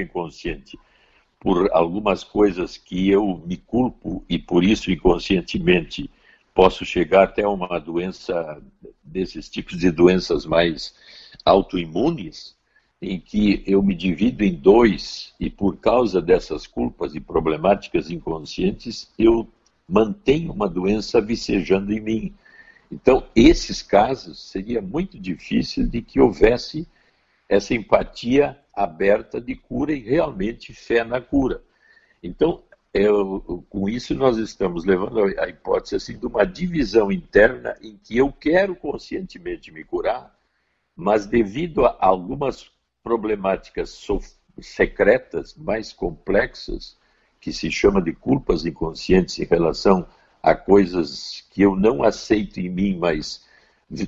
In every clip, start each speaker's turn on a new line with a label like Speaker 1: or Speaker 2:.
Speaker 1: inconsciente por algumas coisas que eu me culpo e por isso inconscientemente posso chegar até uma doença, desses tipos de doenças mais autoimunes, em que eu me divido em dois e por causa dessas culpas e problemáticas inconscientes eu mantenho uma doença vicejando em mim. Então, esses casos seria muito difícil de que houvesse essa empatia aberta de cura e realmente fé na cura. Então, com isso nós estamos levando a hipótese assim, de uma divisão interna em que eu quero conscientemente me curar, mas devido a algumas problemáticas secretas, mais complexas, que se chama de culpas inconscientes em relação a coisas que eu não aceito em mim, mas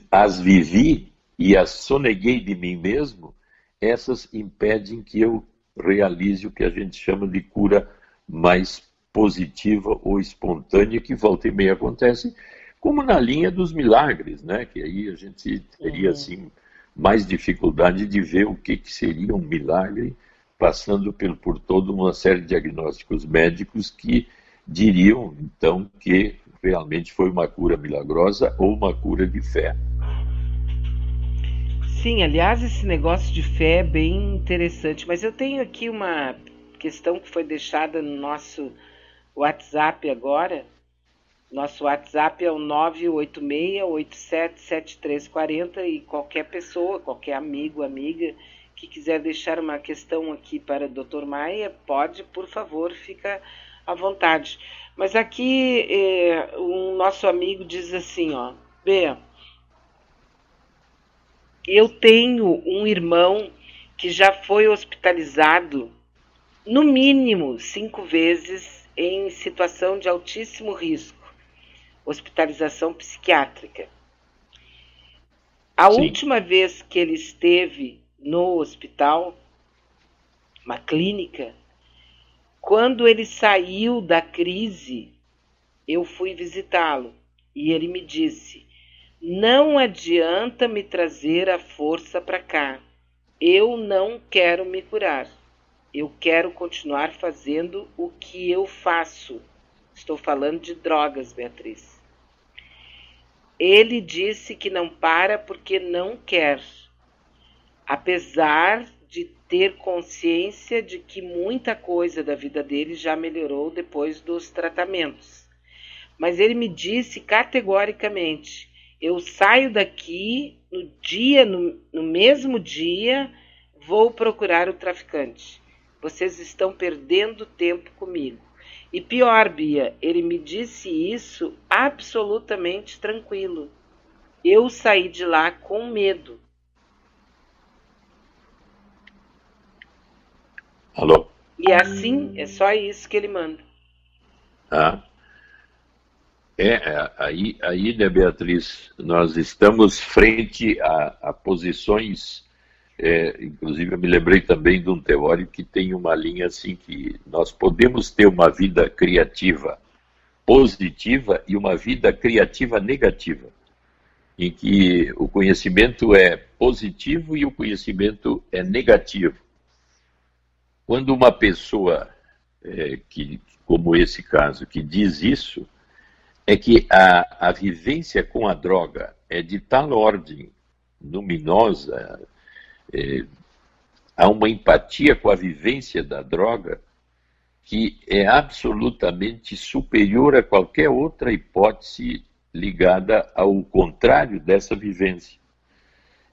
Speaker 1: as vivi e as soneguei de mim mesmo, essas impedem que eu realize o que a gente chama de cura mais positiva ou espontânea, que volta e meia acontece, como na linha dos milagres, né? Que aí a gente teria assim, mais dificuldade de ver o que seria um milagre, passando por toda uma série de diagnósticos médicos que diriam, então, que realmente foi uma cura milagrosa ou uma cura de fé.
Speaker 2: Sim, aliás, esse negócio de fé é bem interessante, mas eu tenho aqui uma questão que foi deixada no nosso WhatsApp agora. Nosso WhatsApp é o 986-877340 e qualquer pessoa, qualquer amigo, amiga que quiser deixar uma questão aqui para o Dr. Maia, pode, por favor, fica à vontade. Mas aqui um nosso amigo diz assim, ó, Bê, eu tenho um irmão que já foi hospitalizado no mínimo 5 vezes em situação de altíssimo risco, hospitalização psiquiátrica. A última vez que ele esteve no hospital, uma clínica, quando ele saiu da crise, eu fui visitá-lo e ele me disse, não adianta me trazer a força para cá, eu não quero me curar, eu quero continuar fazendo o que eu faço. Estou falando de drogas, Beatriz. Ele disse que não para porque não quer, apesar de ter consciência de que muita coisa da vida dele já melhorou depois dos tratamentos. Mas ele me disse categoricamente, eu saio daqui no mesmo dia, vou procurar o traficante. Vocês estão perdendo tempo comigo. E pior, Bia, ele me disse isso absolutamente tranquilo. Eu saí de lá com medo.
Speaker 1: Alô?
Speaker 2: E assim, é só isso que ele manda.
Speaker 1: Aí, né, Beatriz, nós estamos frente a posições, inclusive eu me lembrei também de um teórico que tem uma linha assim, que nós podemos ter uma vida criativa positiva e uma vida criativa negativa, em que o conhecimento é positivo e o conhecimento é negativo. Quando uma pessoa, como esse caso, que diz isso, é que a vivência com a droga é de tal ordem luminosa, há uma empatia com a vivência da droga que é absolutamente superior a qualquer outra hipótese ligada ao contrário dessa vivência.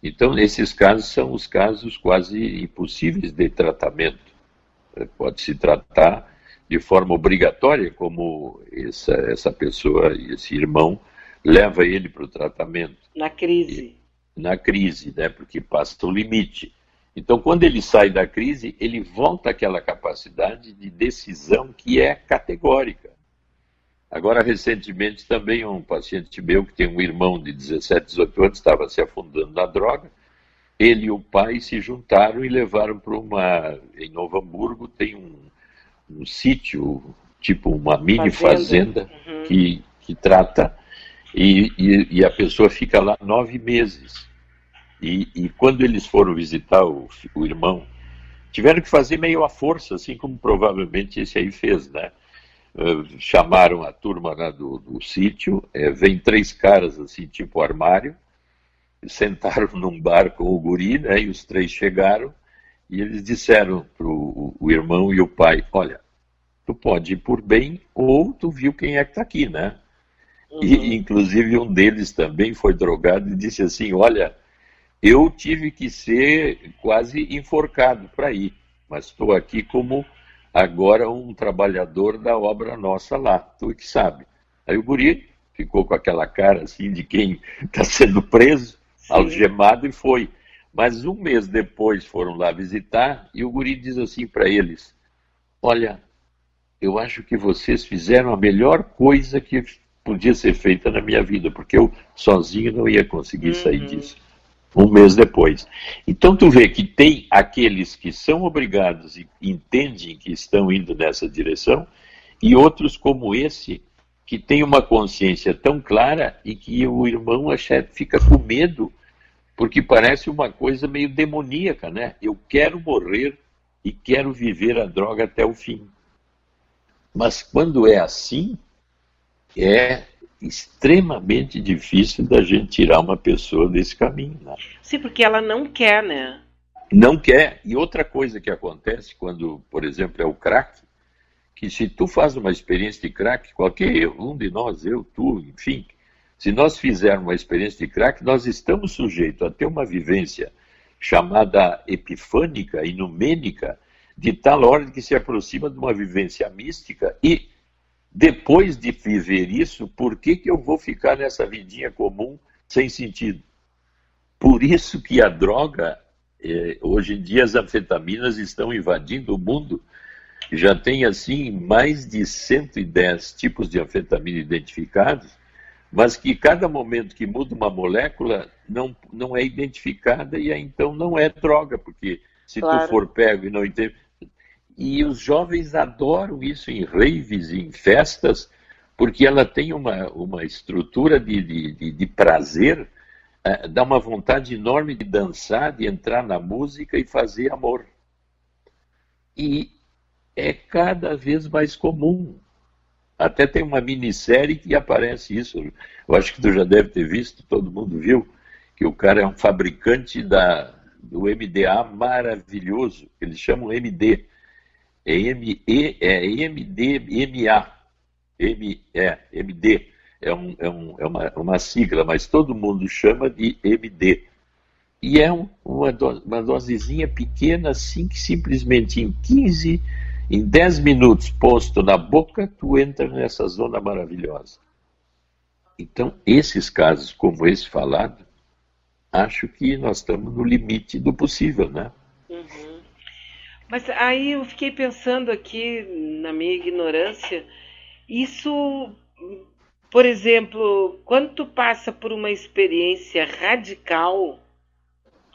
Speaker 1: Então, esses casos são os casos quase impossíveis de tratamento. Pode-se tratar de forma obrigatória, como essa pessoa, esse irmão, leva ele para o tratamento.
Speaker 2: Na crise.
Speaker 1: Na crise, né? Porque passa o limite. Então, quando ele sai da crise, ele volta àquela capacidade de decisão que é categórica. Agora, recentemente, também um paciente meu, que tem um irmão de 17, 18 anos, estava se afundando na droga. Ele e o pai se juntaram e levaram para em Novo Hamburgo, tem um sítio, tipo uma mini fazenda que trata, e a pessoa fica lá 9 meses. E quando eles foram visitar o irmão, tiveram que fazer meio à força, assim como provavelmente esse aí fez, né? Chamaram a turma lá do sítio, vem 3 caras assim, tipo armário, sentaram num bar com o guri, né? E os 3 chegaram, e eles disseram para o irmão e o pai, olha, tu pode ir por bem, ou tu viu quem é que está aqui, né? E, inclusive, um deles também foi drogado e disse assim, olha, eu tive que ser quase enforcado para ir, mas estou aqui como agora um trabalhador da obra nossa lá, tu que sabe. Aí o guri ficou com aquela cara assim de quem está sendo preso, sim, algemado, e foi. Mas um mês depois foram lá visitar e o guri diz assim para eles, olha, eu acho que vocês fizeram a melhor coisa que podia ser feita na minha vida, porque eu sozinho não ia conseguir sair disso. Um mês depois. Então tu vê que tem aqueles que são obrigados e entendem que estão indo nessa direção, e outros como esse, que tem uma consciência tão clara e que o irmão fica com medo, porque parece uma coisa meio demoníaca, né? Eu quero morrer e quero viver a droga até o fim. Mas quando é assim, é extremamente difícil da gente tirar uma pessoa desse caminho, né?
Speaker 2: Sim, porque ela não quer, né?
Speaker 1: Não quer. E outra coisa que acontece quando, por exemplo, é o crack, que se tu faz uma experiência de crack, qualquer um de nós, eu, tu, enfim, se nós fizermos uma experiência de crack, nós estamos sujeitos a ter uma vivência chamada epifânica, inumênica, de tal ordem que se aproxima de uma vivência mística. E depois de viver isso, por que eu vou ficar nessa vidinha comum sem sentido? Por isso que a droga, hoje em dia as anfetaminas estão invadindo o mundo. Já tem assim mais de 110 tipos de anfetamina identificados, mas que cada momento que muda uma molécula não é identificada e aí, então não é droga, porque se tu for pego e não entende... E os jovens adoram isso em raves, em festas, porque ela tem uma estrutura de prazer, dá uma vontade enorme de dançar, de entrar na música e fazer amor. E é cada vez mais comum. Até tem uma minissérie que aparece isso. Eu acho que tu já deve ter visto, todo mundo viu, que o cara é um fabricante do MDA maravilhoso. Eles chamam MD. MDMA. MD. É uma sigla, mas todo mundo chama de MD. E é uma dosezinha pequena, assim, que simplesmente em 10 minutos posto na boca, tu entra nessa zona maravilhosa. Então, esses casos como esse falado, acho que nós estamos no limite do possível, né?
Speaker 2: Uhum. Mas aí eu fiquei pensando aqui, na minha ignorância, isso, por exemplo, quando tu passa por uma experiência radical,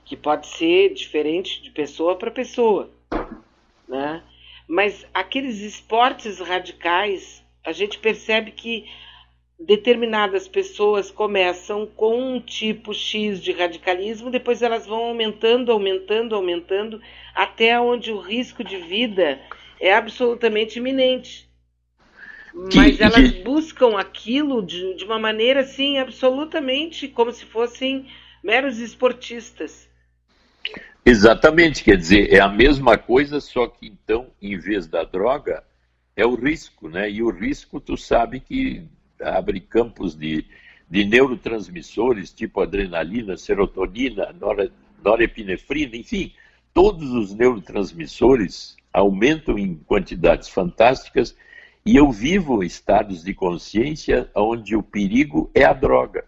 Speaker 2: que pode ser diferente de pessoa para pessoa, né? Mas aqueles esportes radicais, a gente percebe que determinadas pessoas começam com um tipo X de radicalismo, depois elas vão aumentando, até onde o risco de vida é absolutamente iminente. Mas elas buscam aquilo de uma maneira assim, absolutamente como se fossem meros esportistas.
Speaker 1: Exatamente, quer dizer, é a mesma coisa, só que então, em vez da droga, é o risco, né? E o risco, tu sabe que abre campos de neurotransmissores, tipo adrenalina, serotonina, norepinefrina, enfim, todos os neurotransmissores aumentam em quantidades fantásticas e eu vivo estados de consciência onde o perigo é a droga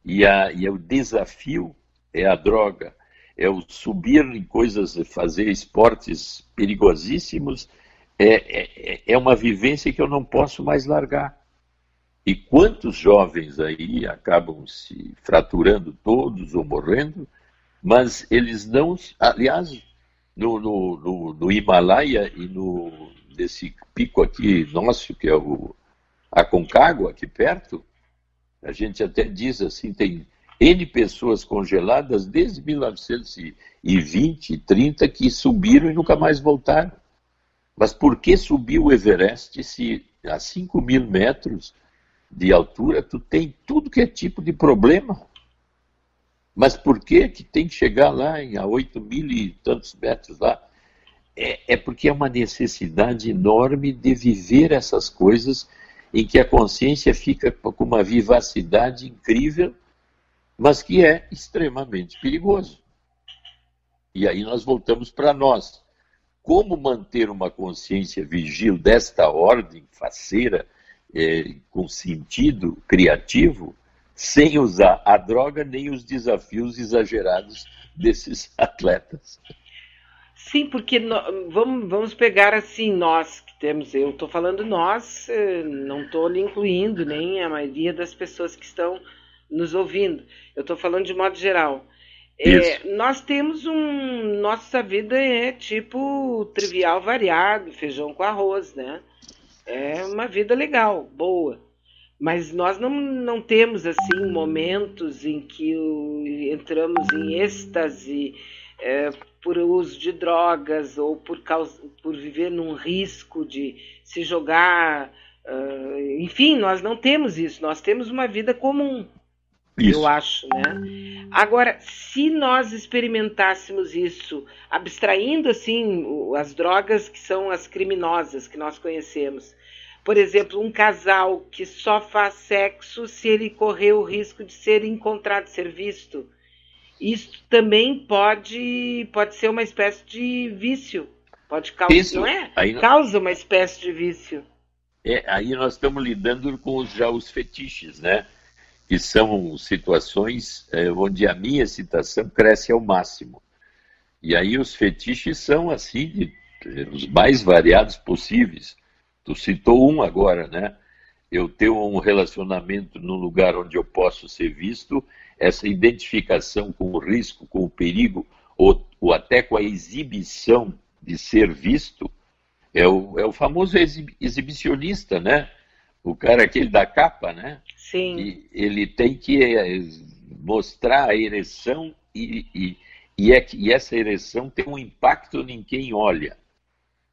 Speaker 1: e o desafio é a droga. É o subir em coisas, fazer esportes perigosíssimos, é uma vivência que eu não posso mais largar. E quantos jovens aí acabam se fraturando todos ou morrendo, mas eles não... Aliás, no Himalaia e desse pico aqui nosso, que é a Aconcagua, aqui perto, a gente até diz assim, N pessoas congeladas desde 1920, 30, que subiram e nunca mais voltaram. Mas por que subir o Everest se a 5.000 metros de altura tu tem tudo que é tipo de problema? Mas por que tem que chegar lá a 8.000 e tantos metros lá? É porque é uma necessidade enorme de viver essas coisas em que a consciência fica com uma vivacidade incrível, mas que é extremamente perigoso. E aí nós voltamos para nós. Como manter uma consciência vigil desta ordem, faceira, com sentido criativo, sem usar a droga nem os desafios exagerados desses atletas?
Speaker 2: Sim, porque vamos pegar assim, nós que temos, eu estou falando nós, não estou lhe incluindo nem a maioria das pessoas que estão nos ouvindo. Eu estou falando de modo geral. Nós temos nossa vida é tipo trivial, variado, feijão com arroz, né? É uma vida legal, boa. Mas nós não temos assim momentos em que entramos em êxtase por uso de drogas ou por viver num risco de se jogar. Enfim, nós não temos isso. Nós temos uma vida comum. Isso. Eu acho, né? Agora, se nós experimentássemos isso, abstraindo assim as drogas que são as criminosas que nós conhecemos, por exemplo, um casal que só faz sexo se ele correr o risco de ser encontrado, ser visto, isso também pode ser uma espécie de vício, pode causar, isso, não é? Causa uma espécie de vício.
Speaker 1: Aí nós estamos lidando com já os fetiches, né? Que são situações onde a minha excitação cresce ao máximo. E aí os fetiches são assim, os mais variados possíveis. Tu citou um agora, né? Eu tenho um relacionamento num lugar onde eu posso ser visto, essa identificação com o risco, com o perigo, ou até com a exibição de ser visto, é o famoso exibicionista, né? O cara aquele da capa, né?
Speaker 2: Sim.
Speaker 1: E ele tem que mostrar a ereção e essa ereção tem um impacto em quem olha.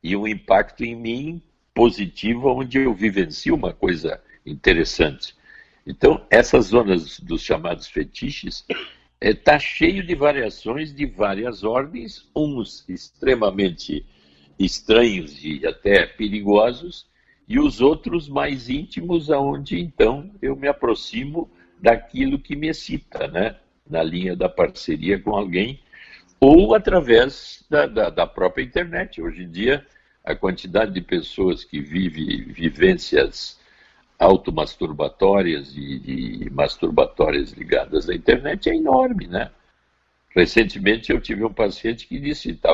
Speaker 1: E um impacto em mim positivo, onde eu vivencio uma coisa interessante. Então, essas zonas dos chamados fetiches está cheio de variações de várias ordens, uns extremamente estranhos e até perigosos, e os outros mais íntimos, aonde então eu me aproximo daquilo que me excita, né? Na linha da parceria com alguém, ou através da própria internet. Hoje em dia, a quantidade de pessoas que vivem vivências automasturbatórias e masturbatórias ligadas à internet é enorme, né? Recentemente eu tive um paciente que disse que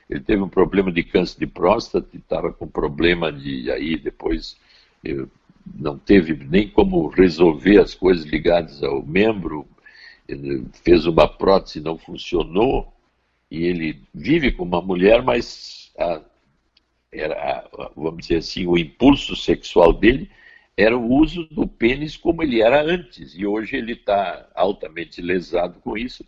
Speaker 1: ele teve um problema de câncer de próstata, estava com problema aí depois não teve nem como resolver as coisas ligadas ao membro, ele fez uma prótese, não funcionou, e ele vive com uma mulher, mas vamos dizer assim, o impulso sexual dele era o uso do pênis como ele era antes, e hoje ele está altamente lesado com isso.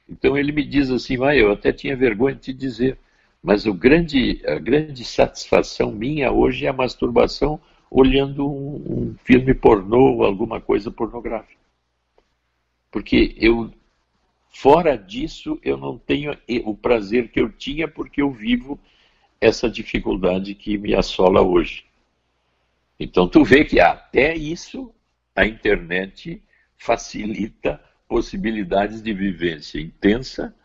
Speaker 1: Então ele me diz assim, eu até tinha vergonha de te dizer, mas a grande satisfação minha hoje é a masturbação olhando um filme pornô ou alguma coisa pornográfica. Porque fora disso, eu não tenho o prazer que eu tinha, porque eu vivo essa dificuldade que me assola hoje. Então tu vê que até isso a internet facilita possibilidades de vivência intensa,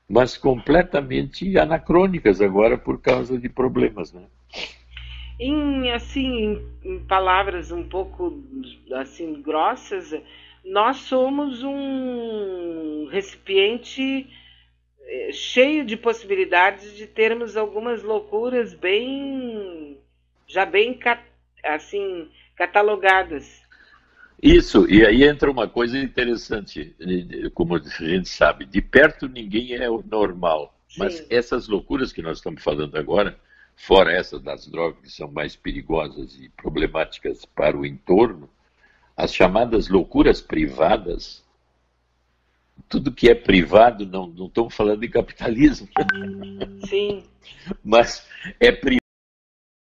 Speaker 1: mas completamente anacrônicas agora por causa de problemas, né?
Speaker 2: Em palavras um pouco assim grossas, nós somos um recipiente cheio de possibilidades de termos algumas loucuras já bem assim catalogadas.
Speaker 1: Isso, e aí entra uma coisa interessante, como a gente sabe, de perto ninguém é o normal. Sim. Mas essas loucuras que nós estamos falando agora, fora essas das drogas que são mais perigosas e problemáticas para o entorno, as chamadas loucuras privadas, tudo que é privado, não estamos falando de capitalismo,
Speaker 2: Sim.
Speaker 1: mas é